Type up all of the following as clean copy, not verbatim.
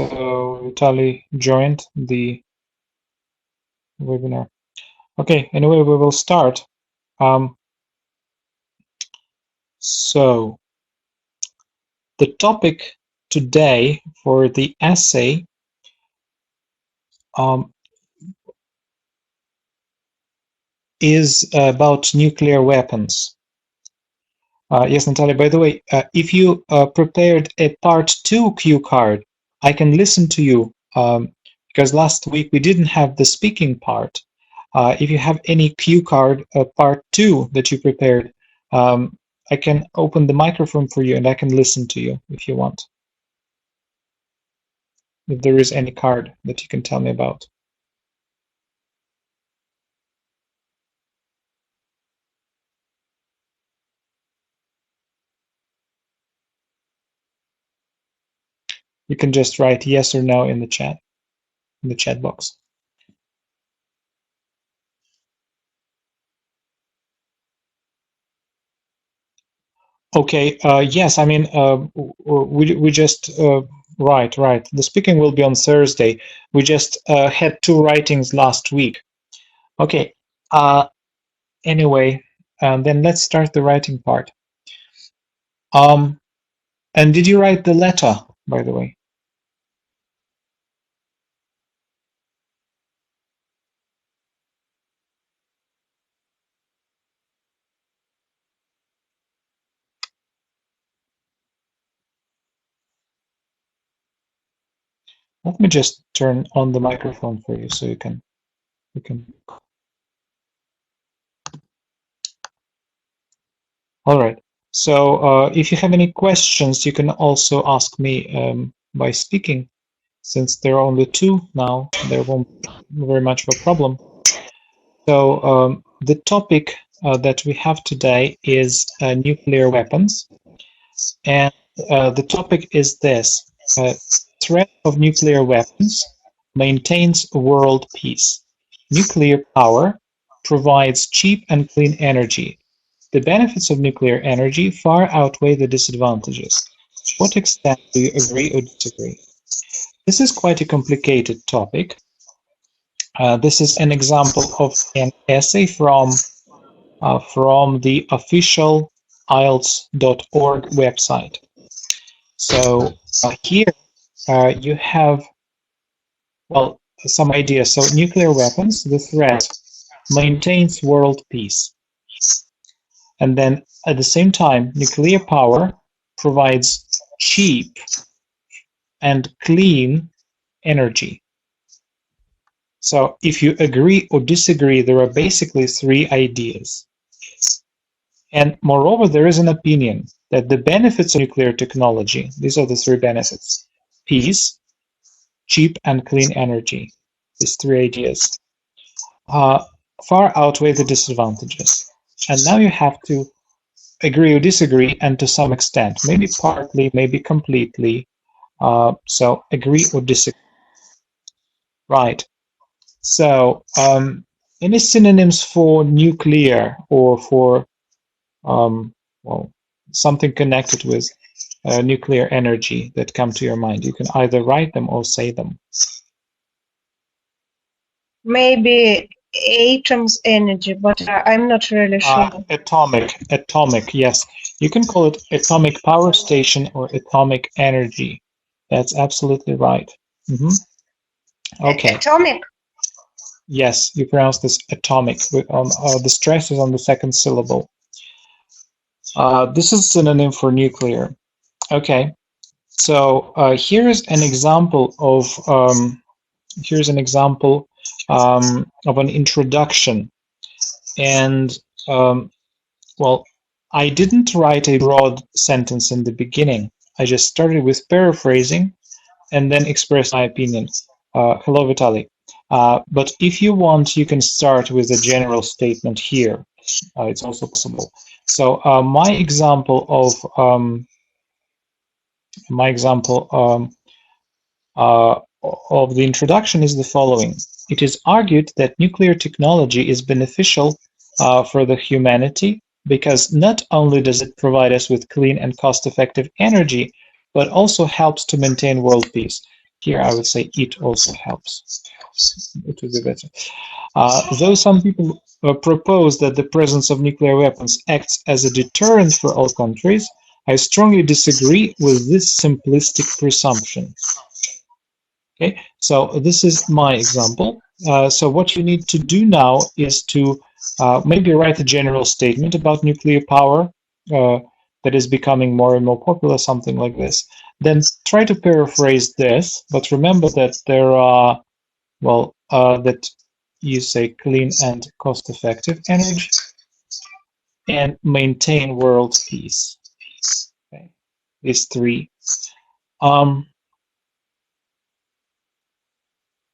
so Vitaly joined the webinar. Okay, anyway, we will start. So the topic today for the essay is about nuclear weapons. Yes, Natalia, by the way, if you prepared a part 2 cue card, I can listen to you because last week we didn't have the speaking part. If you have any cue card part 2 that you prepared, I can open the microphone for you and I can listen to you if you want. If there is any card that you can tell me about. You can just write yes or no in the chat box. Okay, yes, I mean, we just, right. The speaking will be on Thursday. We just had 2 writings last week. Okay, anyway, then let's start the writing part. And did you write the letter, by the way? Let me just turn on the microphone for you so you can. All right. So if you have any questions, you can also ask me by speaking. Since there are only 2 now, there won't be very much of a problem. So the topic that we have today is nuclear weapons. And the topic is this: threat of nuclear weapons maintains world peace. Nuclear power provides cheap and clean energy. The benefits of nuclear energy far outweigh the disadvantages. To what extent do you agree or disagree? This is quite a complicated topic. This is an example of an essay from the official IELTS.org website. So here you have, well, some ideas. So nuclear weapons, the threat maintains world peace. And then at the same time, nuclear power provides cheap and clean energy. So if you agree or disagree, there are basically 3 ideas. And moreover, there is an opinion that the benefits of nuclear technology, these are the 3 benefits: peace, cheap and clean energy, these 3 ideas, far outweigh the disadvantages. And now you have to agree or disagree, and to some extent, maybe partly, maybe completely. So agree or disagree. Right. So any synonyms for nuclear or for well, something connected with nuclear energy that come to your mind? You can either write them or say them. Maybe atoms energy, but I'm not really sure. Atomic, yes. You can call it atomic power station or atomic energy. That's absolutely right. Okay. Atomic? Yes, you pronounce this atomic. The stress is on the 2nd syllable. This is a synonym for nuclear. Okay. So here is an example of of an introduction, and well, I didn't write a broad sentence in the beginning. I just started with paraphrasing and then expressed my opinion. Hello, Vitaly. But if you want, you can start with a general statement here. It's also possible. So my example of the introduction is the following. It is argued that nuclear technology is beneficial for the humanity because not only does it provide us with clean and cost-effective energy, but also helps to maintain world peace. Here I would say it also helps. It would be better. Though some people propose that the presence of nuclear weapons acts as a deterrent for all countries, I strongly disagree with this simplistic presumption. Okay, so this is my example. So what you need to do now is to maybe write a general statement about nuclear power that is becoming more and more popular, something like this. Then try to paraphrase this, but remember that there are, well, that you say clean and cost-effective energy and maintain world peace. Okay, these three. Um,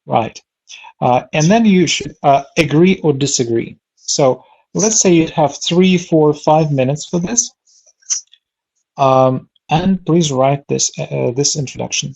right. And then you should agree or disagree. So let's say you have 3, 4, 5 minutes for this. And please write this introduction.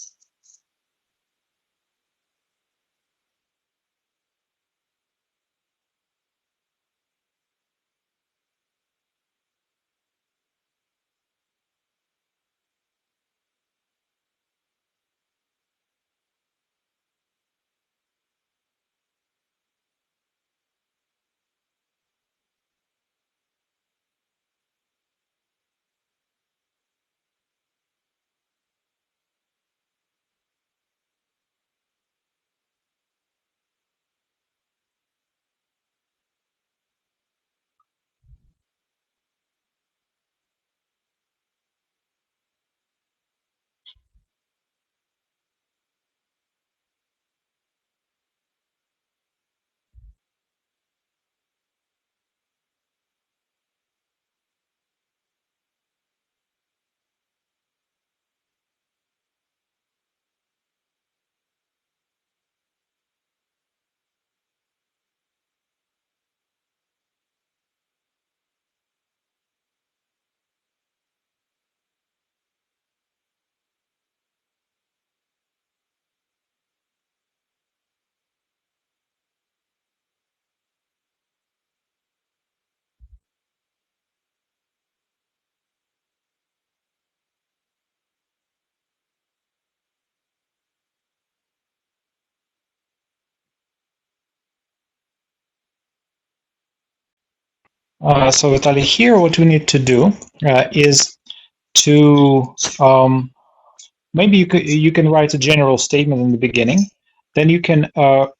So Vitaly, here what we need to do is to maybe you can write a general statement in the beginning, then you can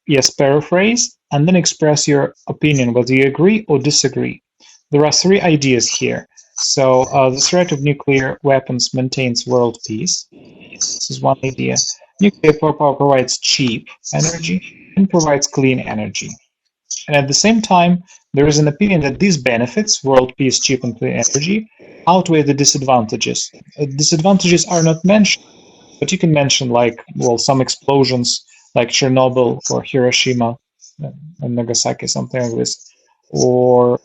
yes paraphrase and then express your opinion whether you agree or disagree. There are three ideas here. So the threat of nuclear weapons maintains world peace. This is one idea. Nuclear power provides cheap energy and provides clean energy. And at the same time, there is an opinion that these benefits, world peace, cheap and clean energy, outweigh the disadvantages. Disadvantages are not mentioned, but you can mention like, well, some explosions like Chernobyl or Hiroshima and Nagasaki, something like this, or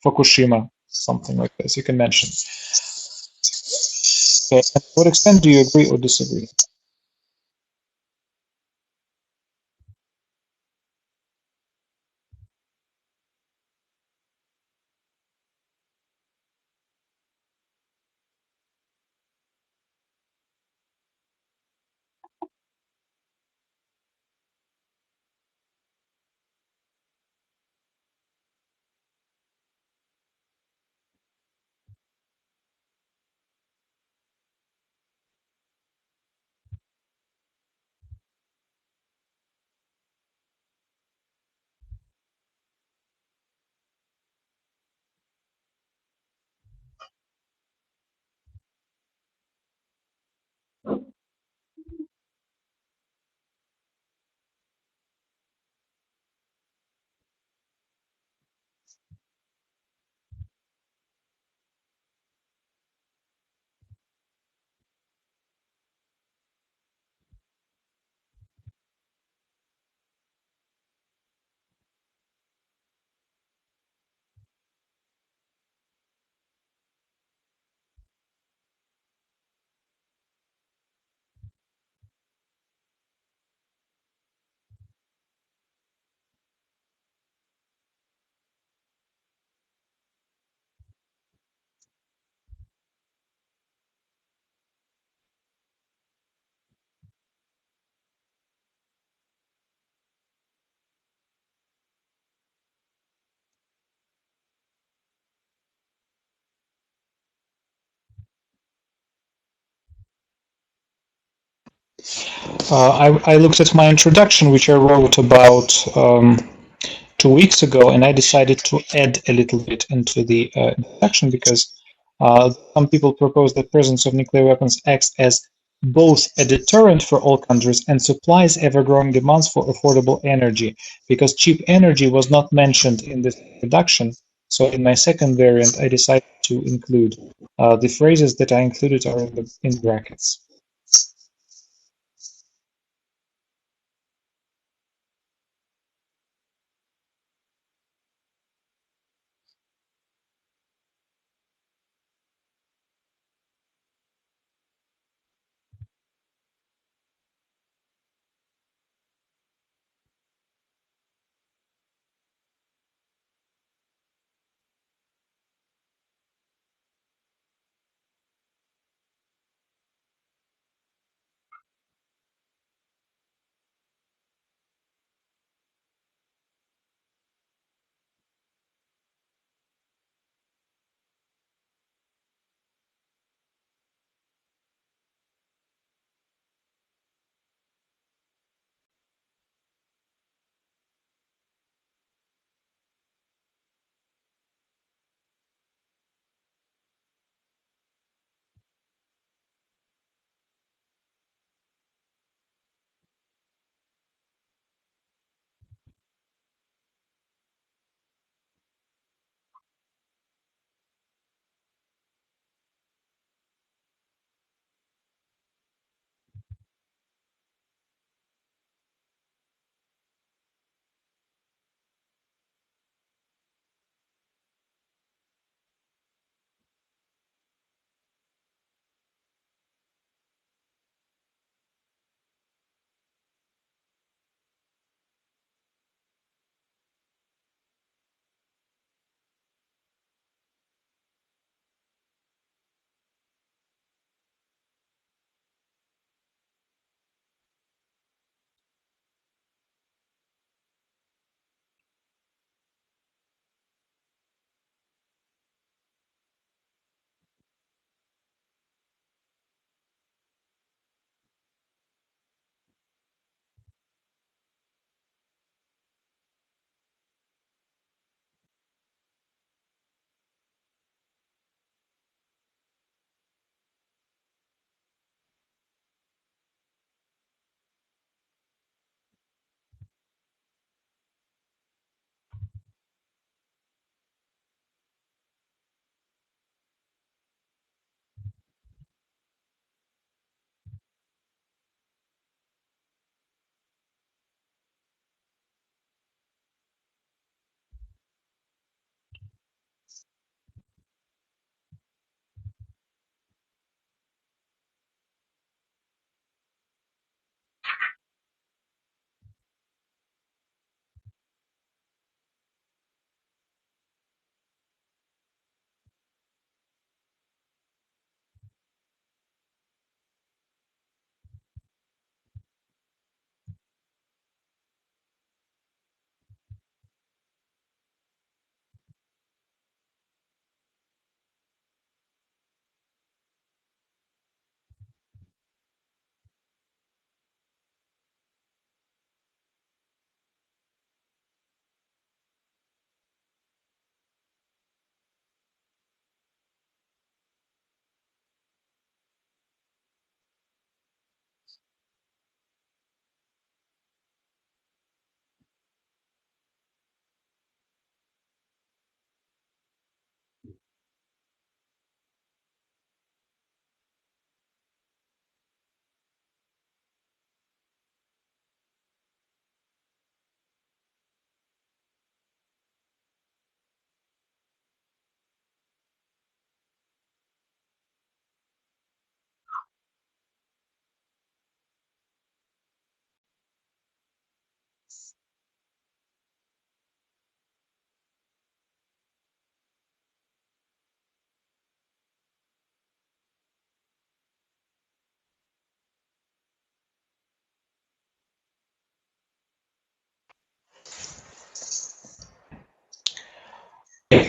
Fukushima, something like this. You can mention. Okay. And to what extent do you agree or disagree? I looked at my introduction, which I wrote about 2 weeks ago, and I decided to add a little bit into the introduction because some people propose that presence of nuclear weapons acts as both a deterrent for all countries and supplies ever-growing demands for affordable energy, because cheap energy was not mentioned in this introduction. So in my second variant, I decided to include the phrases that I included are in brackets.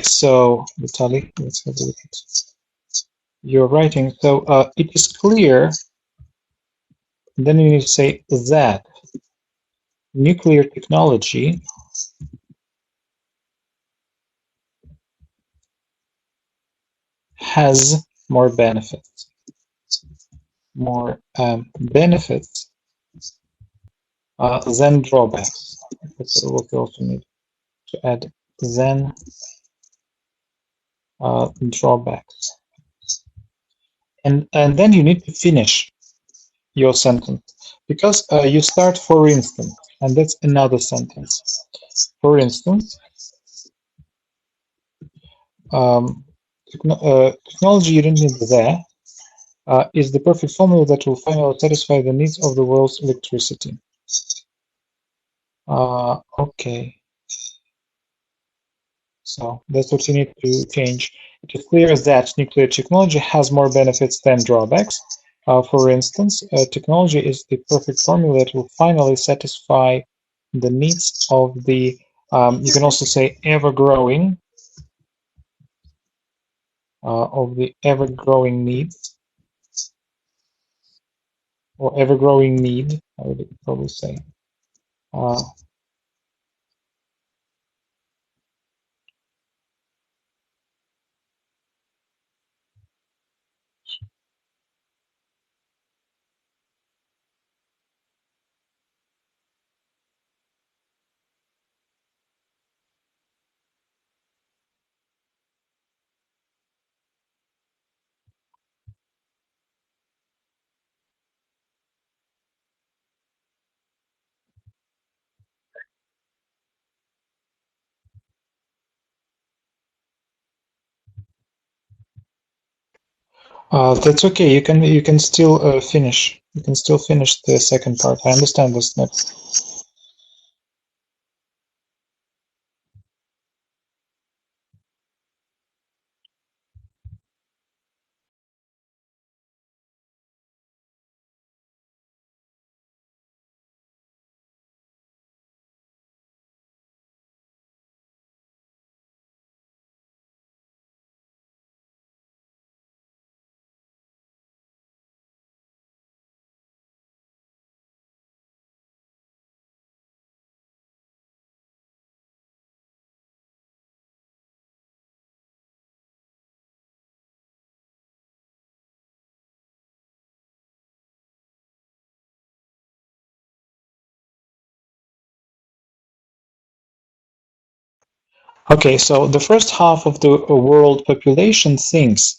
So, Vitaly, let's have a look at your writing. So it is clear And then you need to say that nuclear technology has more benefits. More benefits than drawbacks. That's what we also need to add than drawbacks. And then you need to finish your sentence because you start for instance, and that's another sentence. For instance, technology you don't need there is the perfect formula that will finally satisfy the needs of the world's electricity. Okay. So that's what you need to change. It is clear that nuclear technology has more benefits than drawbacks. For instance, technology is the perfect formula that will finally satisfy the needs of the, you can also say ever-growing, needs, or ever-growing need, I would probably say. That's okay. You can still finish. You can still finish the second part. I understand this. Not. Okay, so the first half of the world population thinks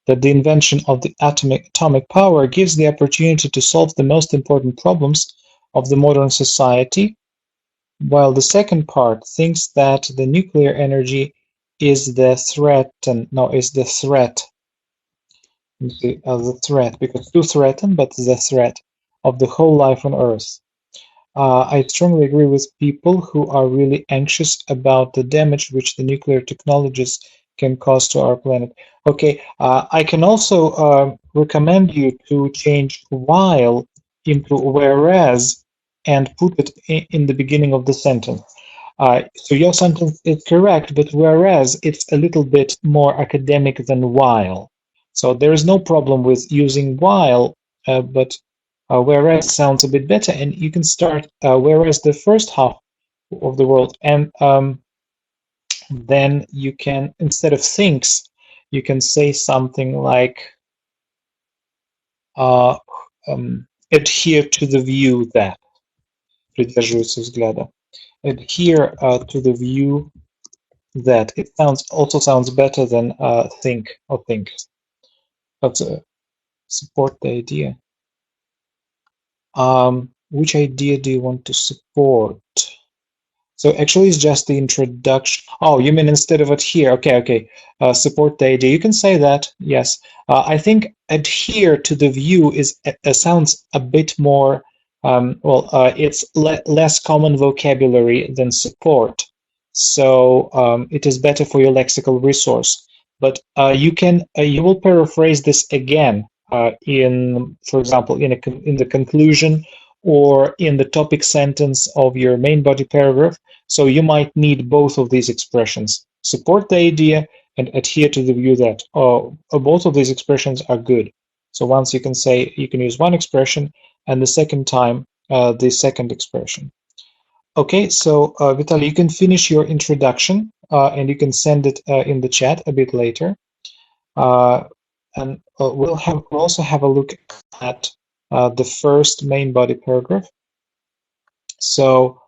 that the invention of the atomic power gives the opportunity to solve the most important problems of the modern society, while the second part thinks that the nuclear energy is the threat, the threat, because to threaten, but the threat of the whole life on Earth. I strongly agree with people who are really anxious about the damage which the nuclear technologies can cause to our planet. Okay, I can also recommend you to change while into whereas and put it in the beginning of the sentence. So your sentence is correct, but whereas it's a little bit more academic than while. So there is no problem with using while, but whereas sounds a bit better, and you can start whereas the first half of the world, and then you can, instead of thinks, you can say something like uh, adhere to the view that, придерживается взгляда, adhere to the view that. It also sounds better than think or think, but support the idea. Which idea do you want to support? So actually, it's just the introduction. Oh, you mean instead of adhere? Okay, okay. Support the idea. You can say that. Yes. I think adhere to the view is sounds a bit more. Well, it's less common vocabulary than support, so it is better for your lexical resource. But you will paraphrase this again in, for example, in the conclusion or in the topic sentence of your main body paragraph. So you might need both of these expressions: support the idea and adhere to the view that. Both of these expressions are good. So once you can say, you can use one expression, and the second time the second expression. Okay, so Vitaly, you can finish your introduction and you can send it in the chat a bit later. And we'll also have a look at the first main body paragraph. So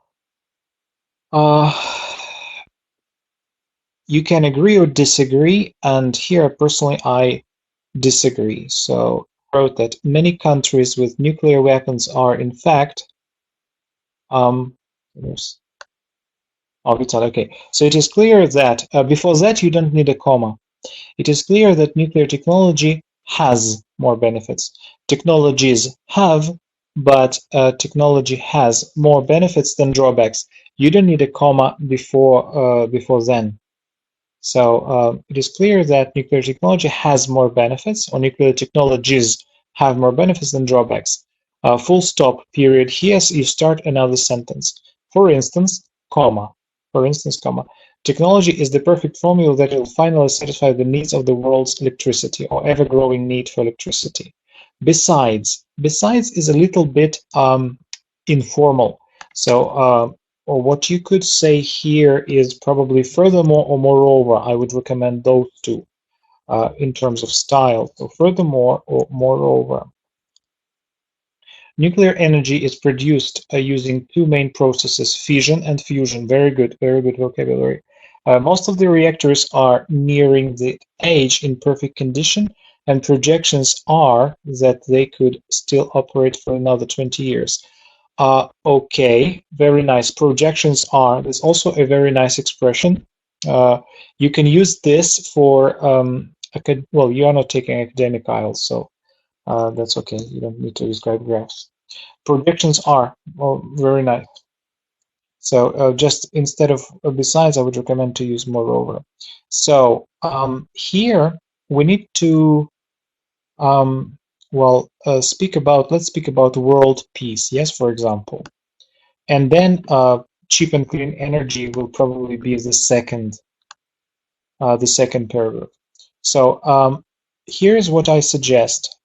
you can agree or disagree, and here personally I disagree. So I wrote that many countries with nuclear weapons are in fact okay. So it is clear that before that you don't need a comma. It is clear that nuclear technology has more benefits. Technologies have, but technology has more benefits than drawbacks. You don't need a comma before then. So it is clear that nuclear technology has more benefits, or nuclear technologies have more benefits than drawbacks. Full stop, period. Here you start another sentence. For instance, comma. For instance, comma. Technology is the perfect formula that will finally satisfy the needs of the world's electricity, or ever-growing need for electricity. Besides is a little bit informal. So or what you could say here is probably furthermore or moreover. I would recommend those two in terms of style. So furthermore or moreover. Nuclear energy is produced using two main processes, fission and fusion. Very good vocabulary. Most of the reactors are nearing the age in perfect condition, and projections are that they could still operate for another 20 years. Okay, very nice. Projections are, there's also a very nice expression. You can use this for, well, you are not taking academic IELTS, so that's okay. You don't need to describe graphs. Projections are, well, very nice. So just instead of besides, I would recommend to use moreover. So here we need to well, let's speak about world peace. Yes, for example. And then cheap and clean energy will probably be the second paragraph. So here's what I suggest.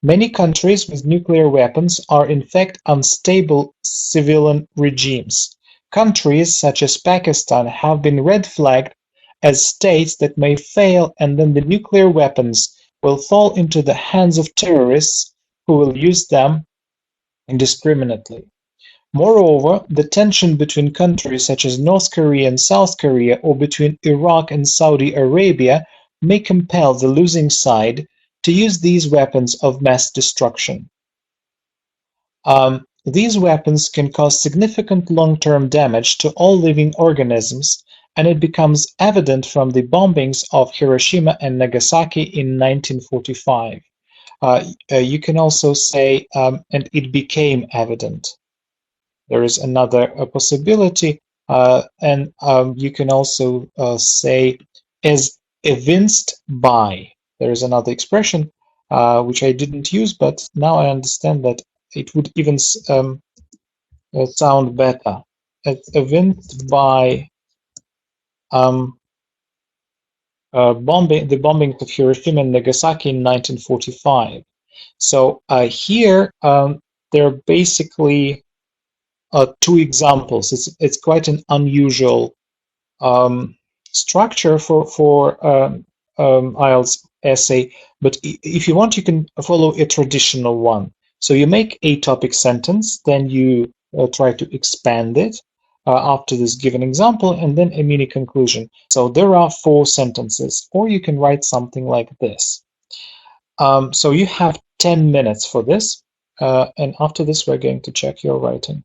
Many countries with nuclear weapons are in fact unstable civilian regimes. Countries such as Pakistan have been red flagged as states that may fail, and then the nuclear weapons will fall into the hands of terrorists who will use them indiscriminately. Moreover, the tension between countries such as North Korea and South Korea, or between Iraq and Saudi Arabia, may compel the losing side to use these weapons of mass destruction. These weapons can cause significant long-term damage to all living organisms, and it becomes evident from the bombings of Hiroshima and Nagasaki in 1945. You can also say, and it became evident. There is another possibility, and you can also say as evinced by. There is another expression which I didn't use, but now I understand that it would even sound better. As evinced by the bombings of Hiroshima and Nagasaki in 1945. So here there are basically two examples. It's quite an unusual structure for IELTS essay, but if you want, you can follow a traditional one. So you make a topic sentence, then you try to expand it after this given example, and then a mini conclusion. So there are 4 sentences, or you can write something like this. So you have 10 minutes for this, and after this, we're going to check your writing.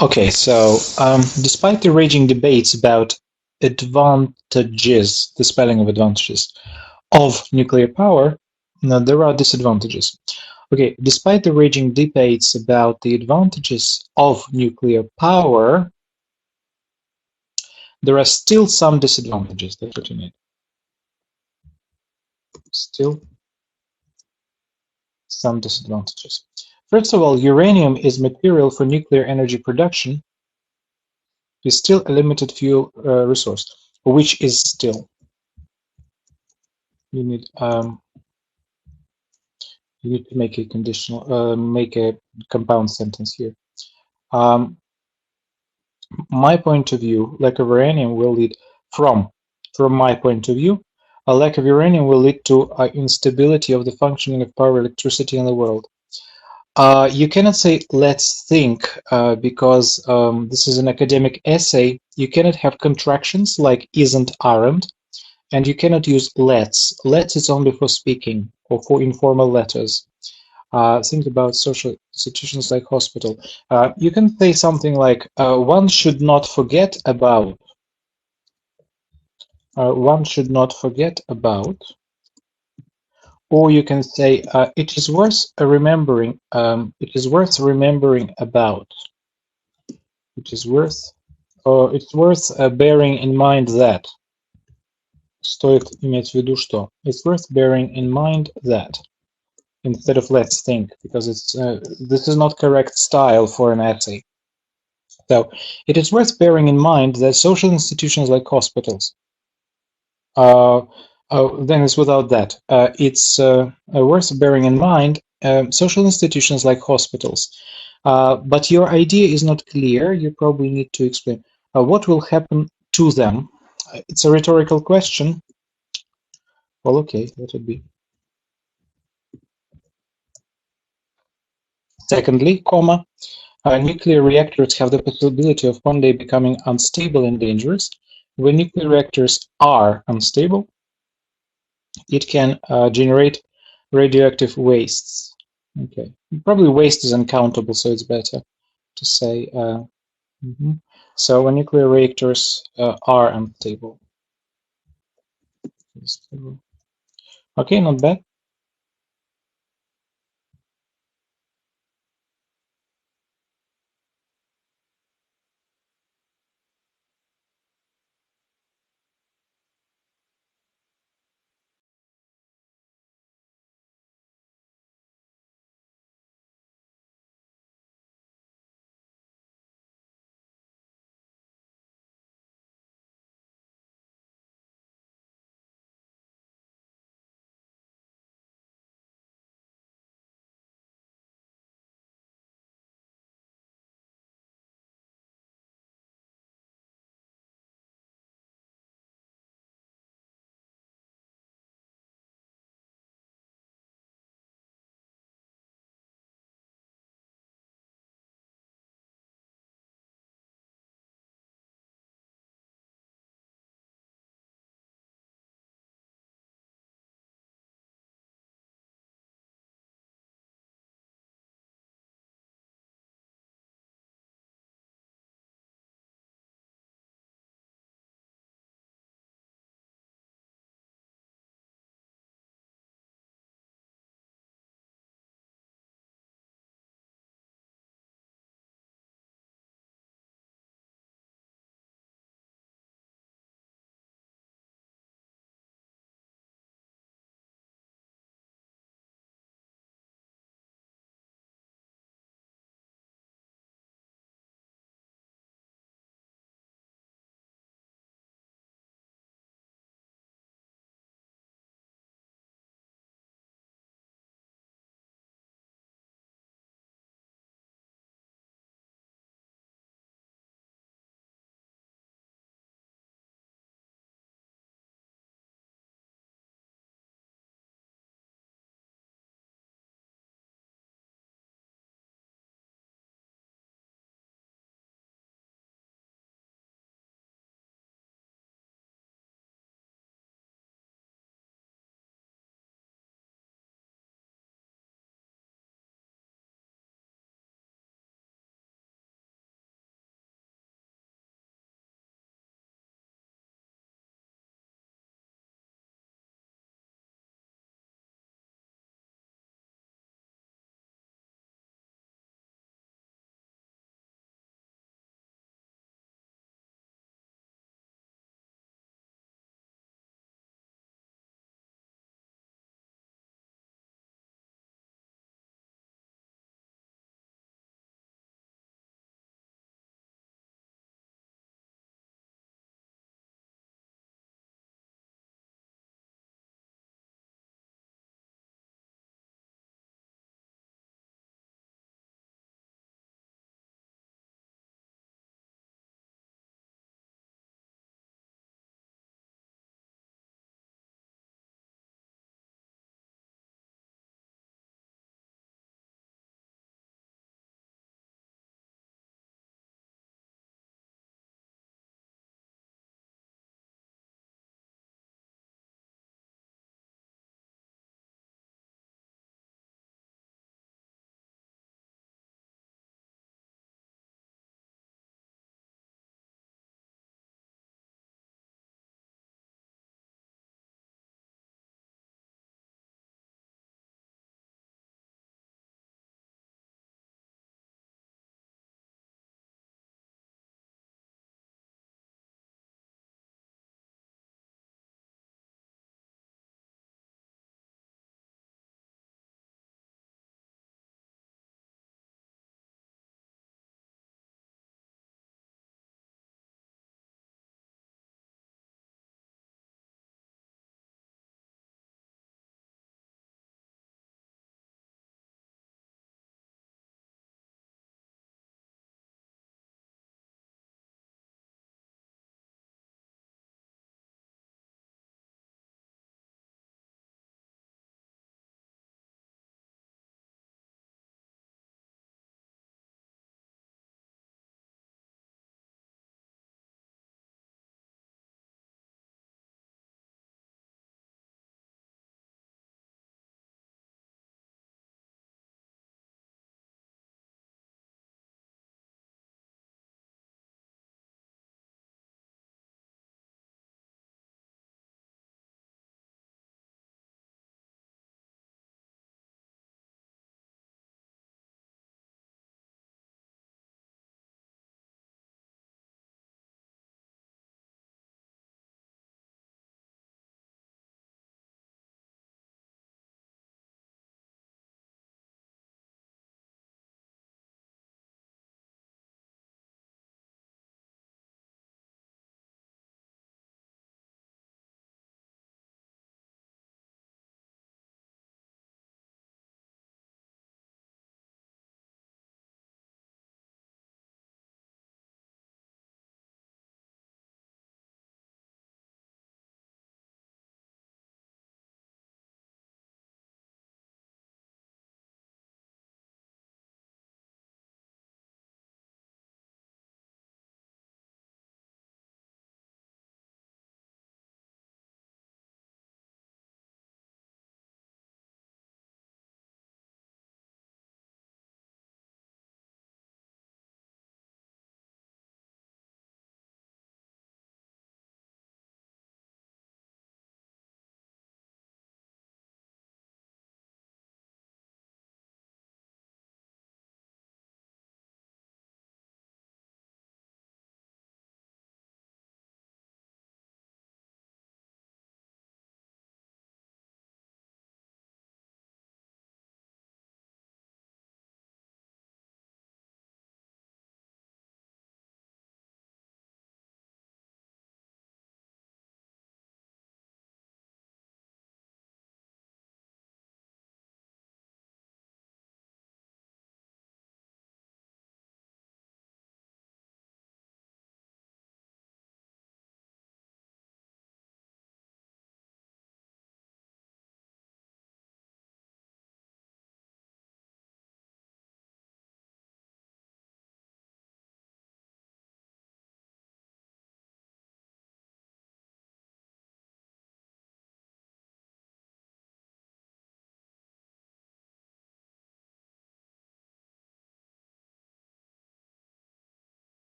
Okay, so despite the raging debates about advantages, the spelling of advantages of nuclear power, no, there are disadvantages. Okay, despite the raging debates about the advantages of nuclear power, there are still some disadvantages. That's what you need. Still some disadvantages. First of all, uranium is material for nuclear energy production, is still a limited fuel resource, which is still. You need to make a conditional, make a compound sentence here. Um, my point of view, lack of uranium will lead from my point of view, a lack of uranium will lead to instability of the functioning of power electricity in the world. You cannot say let's think because this is an academic essay. You cannot have contractions like isn't, aren't, and you cannot use let's. Let's is only for speaking or for informal letters. Think about social institutions like hospital. You can say something like one should not forget about. One should not forget about. Or you can say it is worth remembering. It is worth remembering about. It is worth. It's worth bearing in mind that. Стоит иметь в виду что. It's worth bearing in mind that. Instead of let's think, because it's this is not correct style for an essay. So it is worth bearing in mind that social institutions like hospitals, then it's without that. It's worth bearing in mind social institutions like hospitals. But your idea is not clear. You probably need to explain what will happen to them. It's a rhetorical question. Well, okay, let it be. Secondly, comma, nuclear reactors have the possibility of one day becoming unstable and dangerous. When nuclear reactors are unstable, it can generate radioactive wastes. Okay, probably waste is uncountable, so it's better to say. So when nuclear reactors are unstable. Okay, not bad.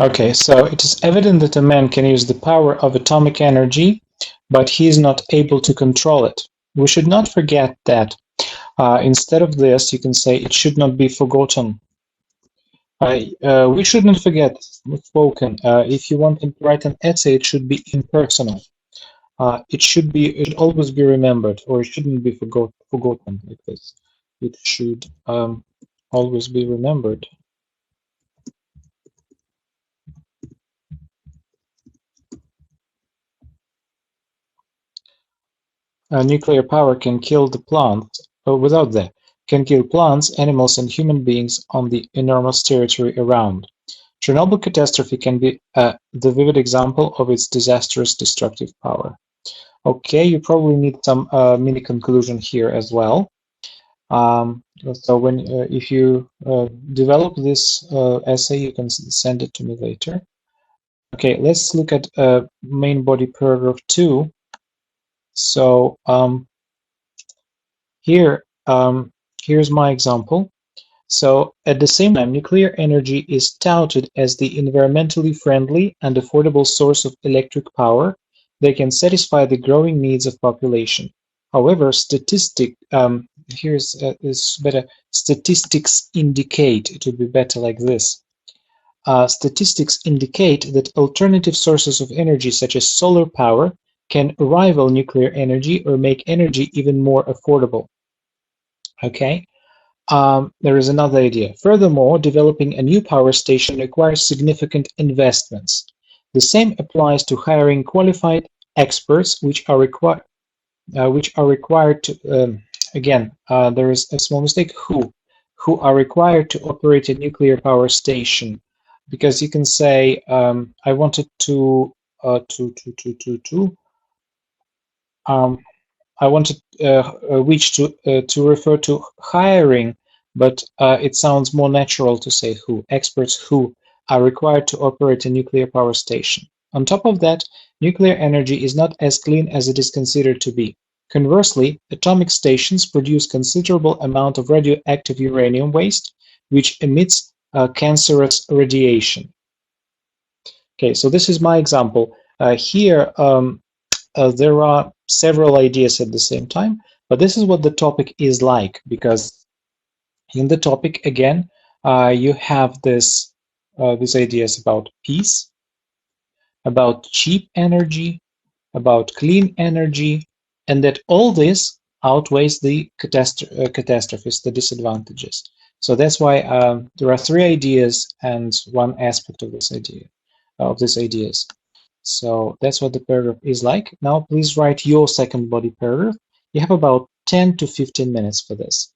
Okay, so it is evident that a man can use the power of atomic energy, but he is not able to control it. We should not forget that. Instead of this, you can say it should not be forgotten. We shouldn't forget spoken. If you want to write an essay, it should be impersonal. It should always be remembered, or it shouldn't be forgotten like this. It should always be remembered. Nuclear power can kill the plants, without that, can kill plants, animals, and human beings on the enormous territory around. Chernobyl catastrophe can be the vivid example of its disastrous destructive power. Okay, you probably need some mini conclusion here as well. So if you develop this essay, you can send it to me later. Okay, let's look at main body paragraph 2. So here's my example. So at the same time, nuclear energy is touted as the environmentally friendly and affordable source of electric power that can satisfy the growing needs of population. However, is better. Statistics indicate, it would be better like this. Statistics indicate that alternative sources of energy, such as solar power, can rival nuclear energy or make energy even more affordable. Okay. There is another idea. Furthermore, developing a new power station requires significant investments. The same applies to hiring qualified experts, which are required to. Again, there is a small mistake. Who are required to operate a nuclear power station? Because you can say, I wanted to um, I wanted which to refer to hiring, but it sounds more natural to say who. Experts who are required to operate a nuclear power station. On top of that, nuclear energy is not as clean as it is considered to be. Conversely, atomic stations produce considerable amount of radioactive uranium waste, which emits cancerous radiation. Okay, so this is my example. Here, there are several ideas at the same time, but this is what the topic is like, because in the topic, again, you have these ideas about peace, about cheap energy, about clean energy, and that all this outweighs the catastrophes, the disadvantages. So that's why there are three ideas and one aspect of this idea, of these ideas. So that's what the paragraph is like. Now please write your second body paragraph. You have about 10 to 15 minutes for this.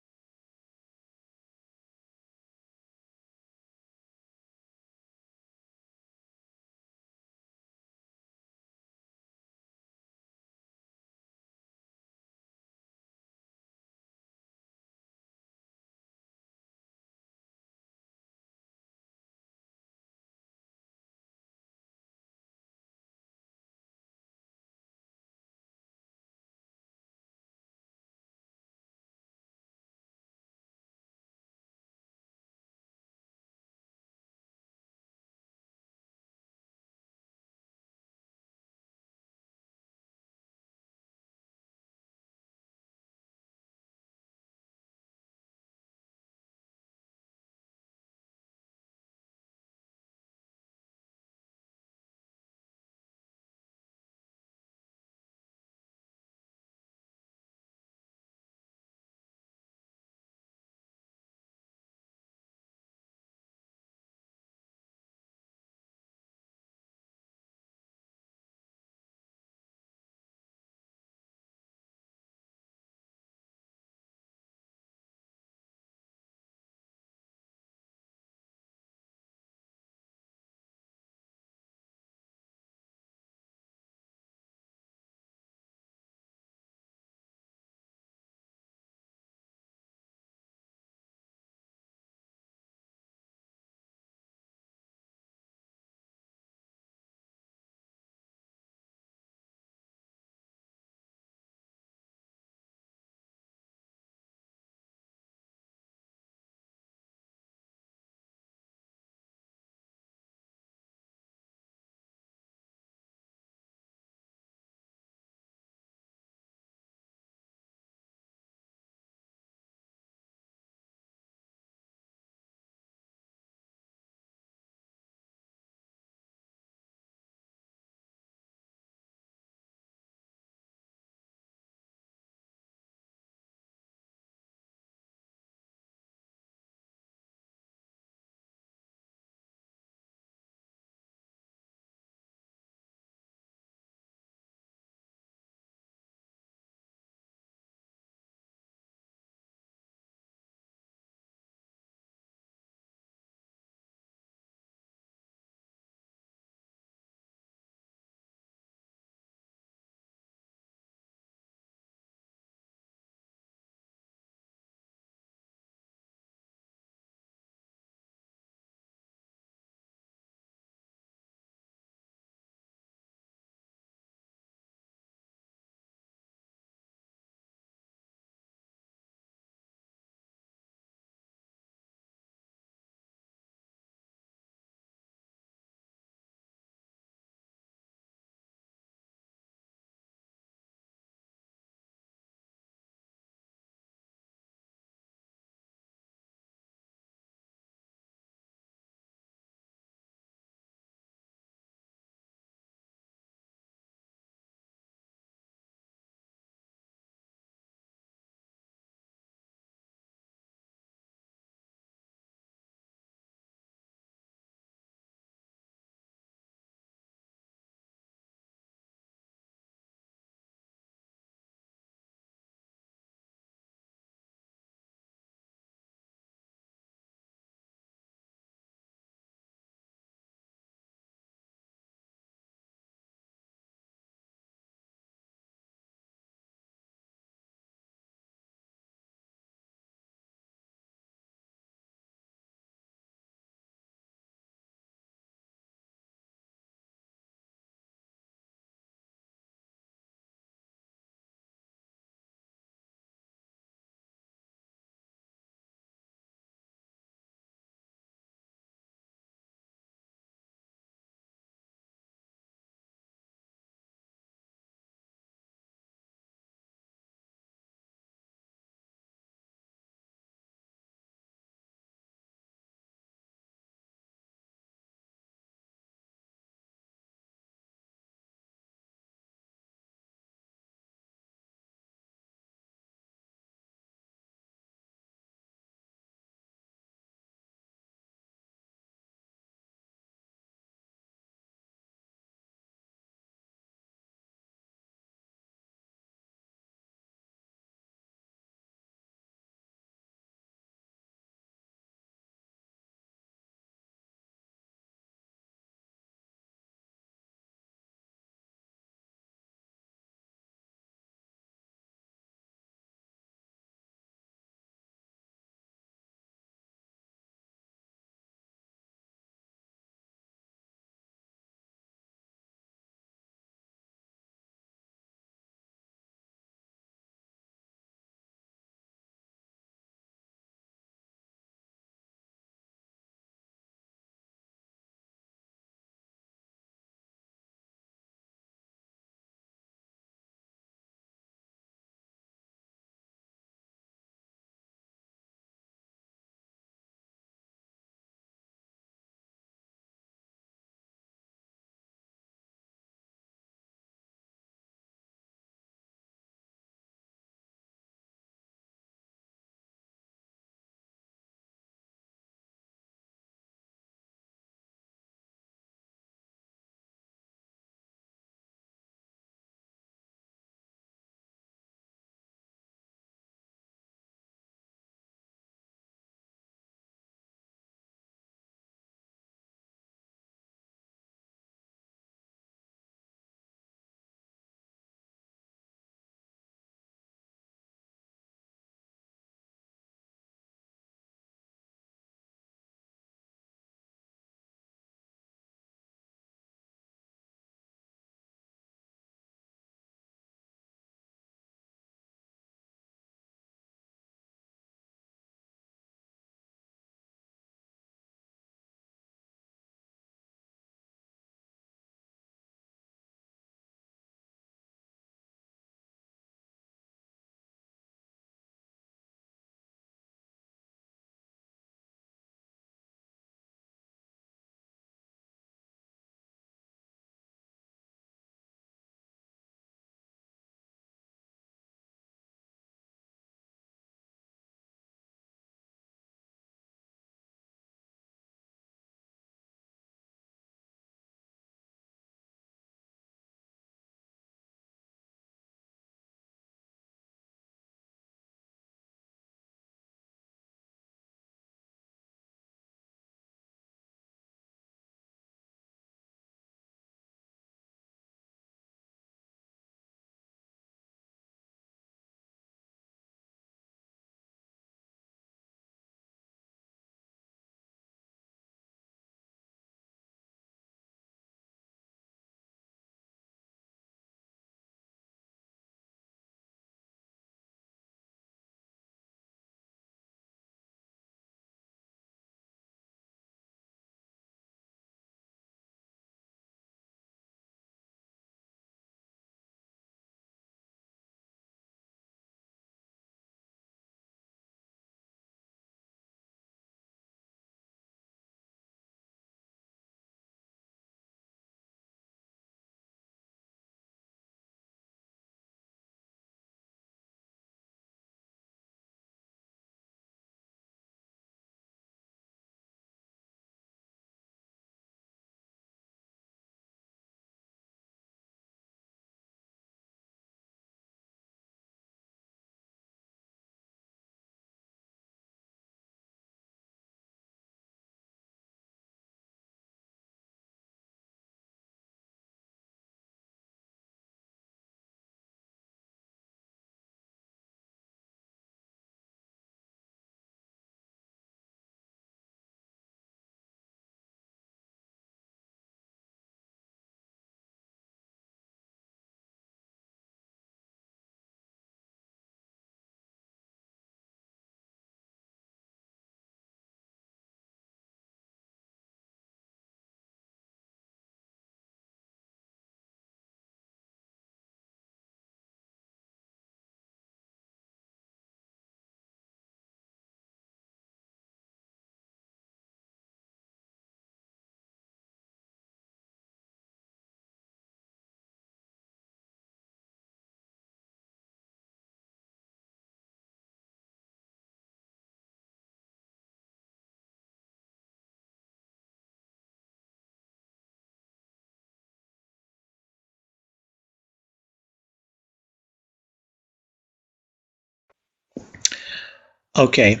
Okay,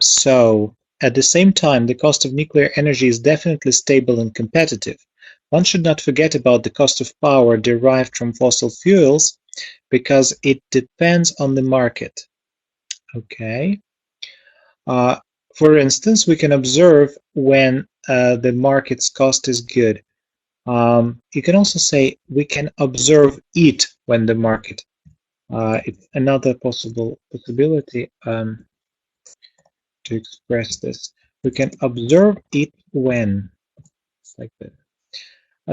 so at the same time, the cost of nuclear energy is definitely stable and competitive. One should not forget about the cost of power derived from fossil fuels because it depends on the market. Okay. Uh, for instance, we can observe when the market's cost is good. You can also say we can observe it when the market. It's another possibility to express this. We can observe it when. It's like that.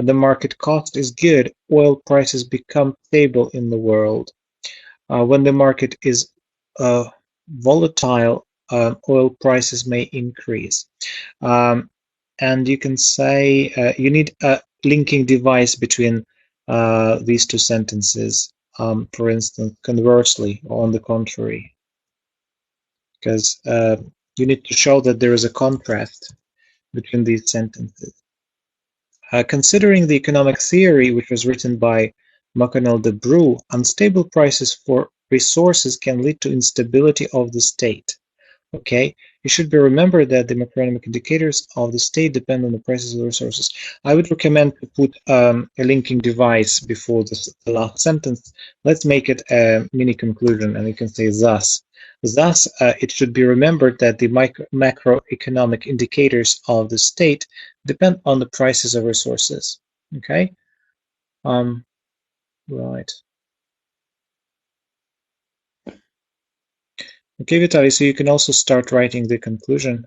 The market cost is good. Oil prices become stable in the world. When the market is volatile, oil prices may increase. Um, and you can say you need a linking device between these two sentences. For instance, conversely, or on the contrary, because you need to show that there is a contrast between these sentences. Considering the economic theory, which was written by McConnell de Brue, unstable prices for resources can lead to instability of the state. Okay, it should be remembered that the macroeconomic indicators of the state depend on the prices of the resources. I would recommend to put a linking device before the last sentence. Let's make it a mini conclusion, and you can say thus. Thus, it should be remembered that the macroeconomic indicators of the state depend on the prices of resources. Okay, right. Okay, Vitaly, so you can also start writing the conclusion.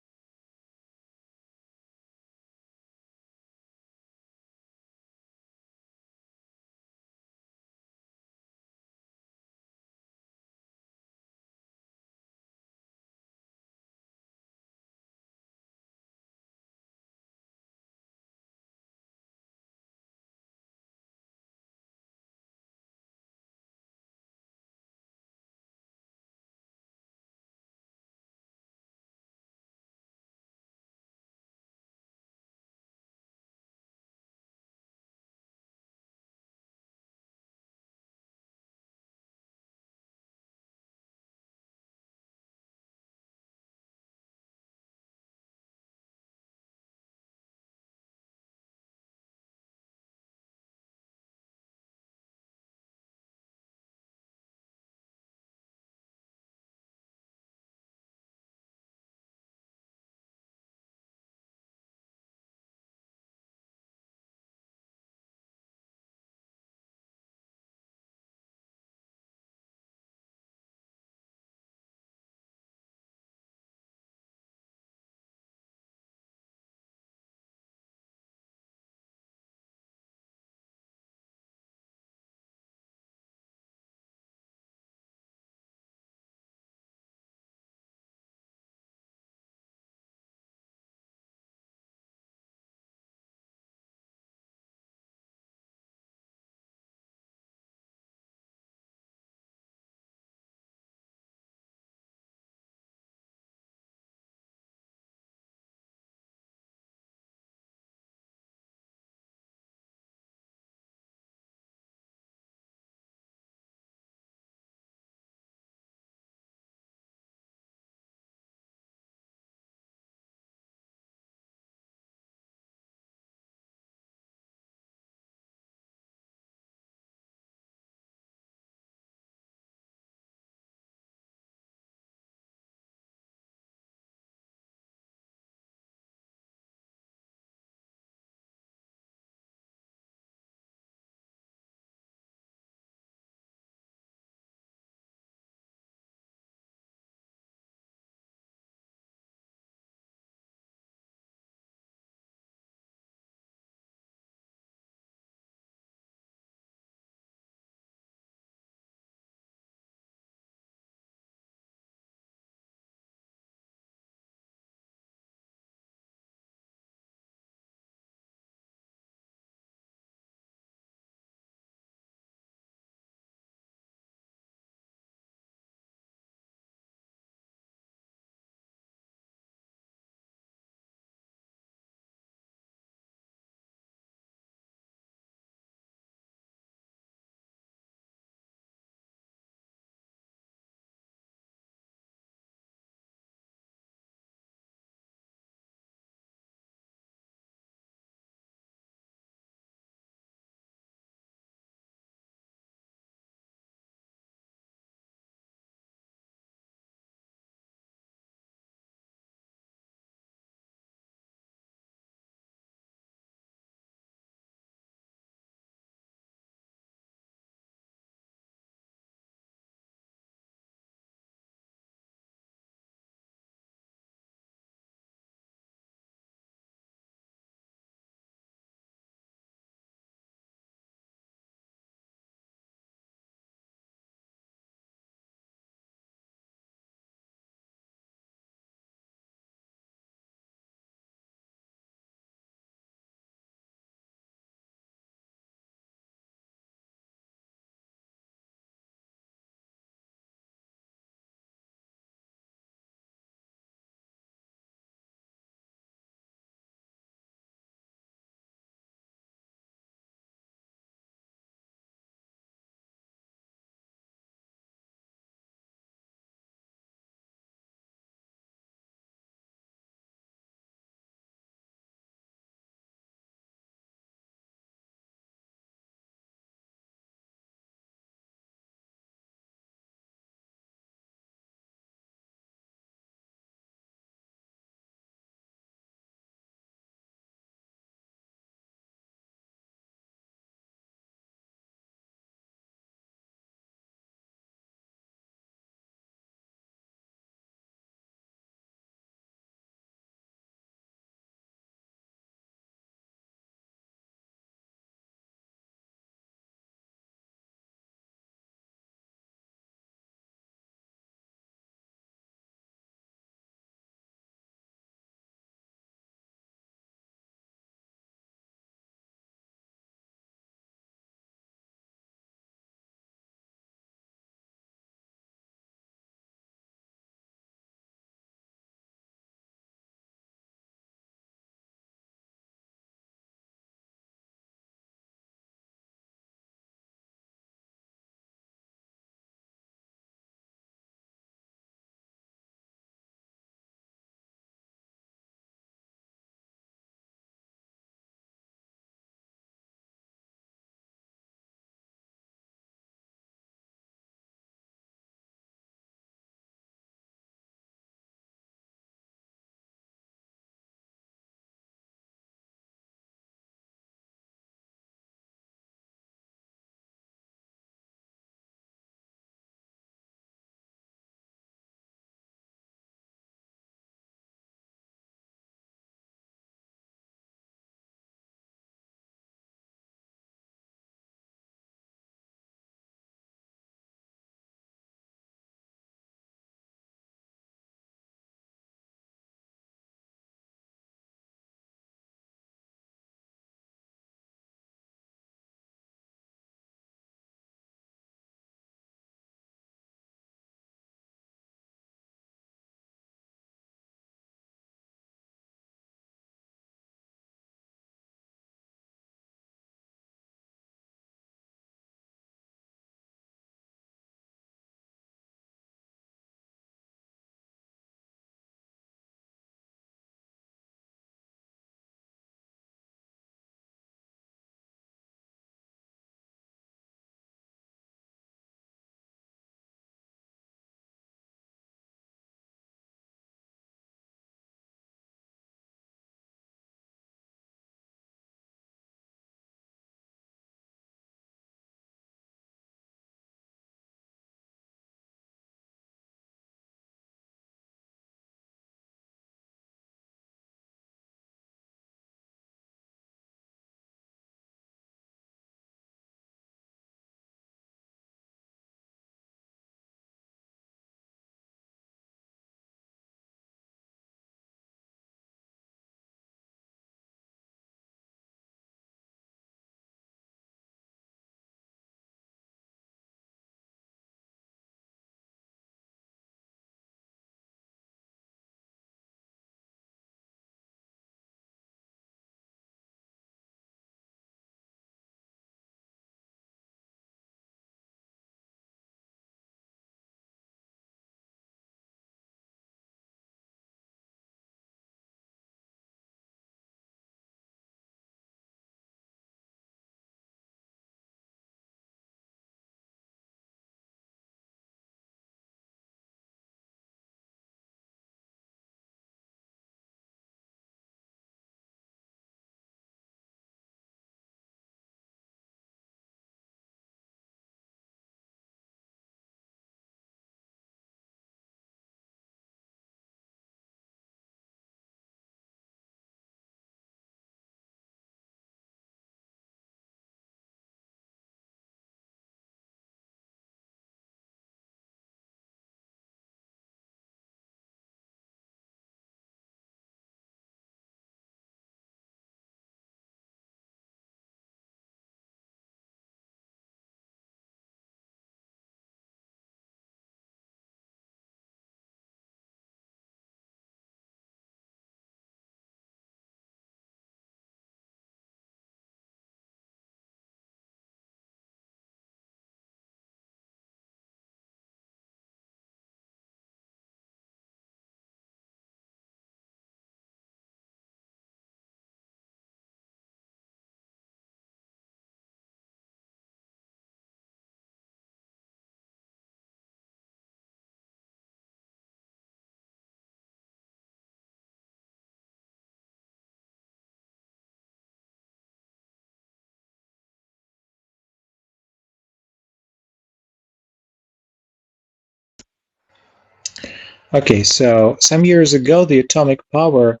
Okay, so some years ago, the atomic power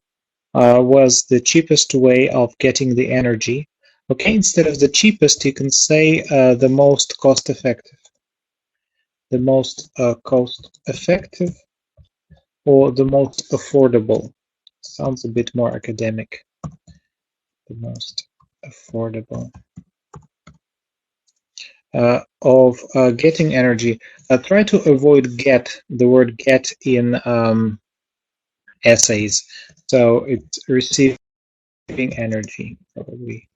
was the cheapest way of getting the energy. Okay, instead of the cheapest, you can say the most cost effective. The most cost effective or the most affordable. Sounds a bit more academic. The most affordable of getting energy. Try to avoid the word get in essays. So it's receiving energy, probably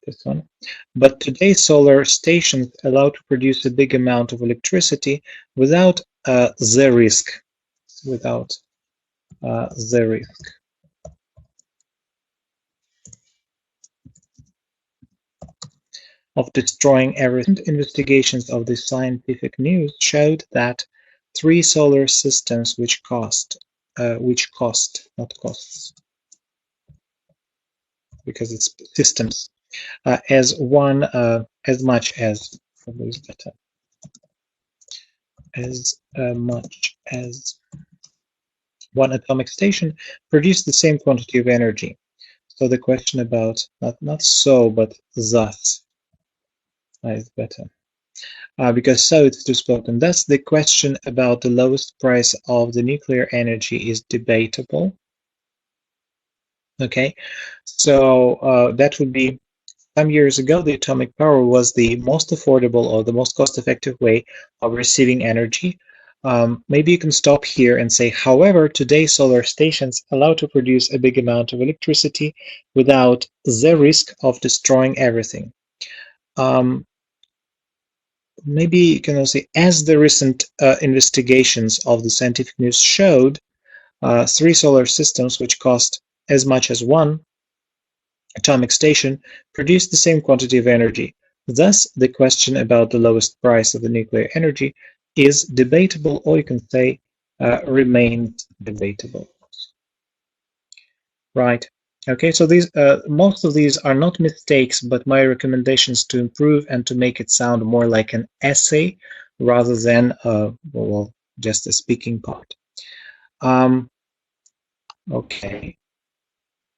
this one. But today solar stations allow to produce a big amount of electricity without the risk. Without the risk. Of destroying everything. Investigations of the scientific news showed that 3 solar systems which cost, not costs, because it's systems, as much as, probably is better, as much as one atomic station produce the same quantity of energy. So the question about, not so, but thus, is better. Because so it's too spoken. Thus, the question about the lowest price of the nuclear energy is debatable. Okay, so that would be some years ago, the atomic power was the most affordable or the most cost-effective way of receiving energy. Maybe you can stop here and say, however, today solar stations allow to produce a big amount of electricity without the risk of destroying everything. Maybe you can also say, as the recent investigations of the scientific news showed, 3 solar systems, which cost as much as one atomic station, produce the same quantity of energy. Thus, the question about the lowest price of the nuclear energy is debatable, or you can say remains debatable. Right. Okay, so these most of these are not mistakes, but my recommendations to improve and to make it sound more like an essay rather than well, just a speaking part. Okay,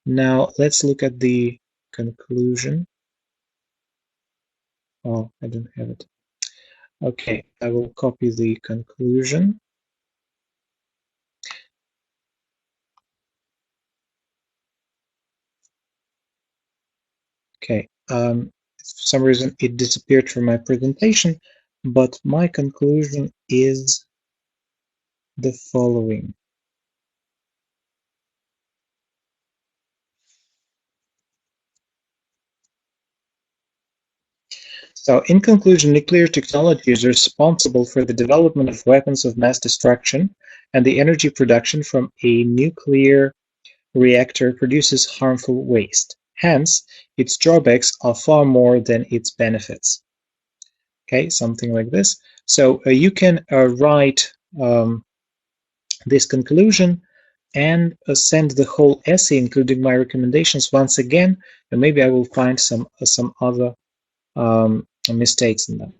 now let's look at the conclusion. Oh, I don't have it. Okay, I will copy the conclusion. Okay, for some reason it disappeared from my presentation, but my conclusion is the following. So, in conclusion, nuclear technology is responsible for the development of weapons of mass destruction, and the energy production from a nuclear reactor produces harmful waste. Hence, its drawbacks are far more than its benefits. Okay, something like this. So you can write this conclusion and send the whole essay, including my recommendations, once again, and maybe I will find some other mistakes in them.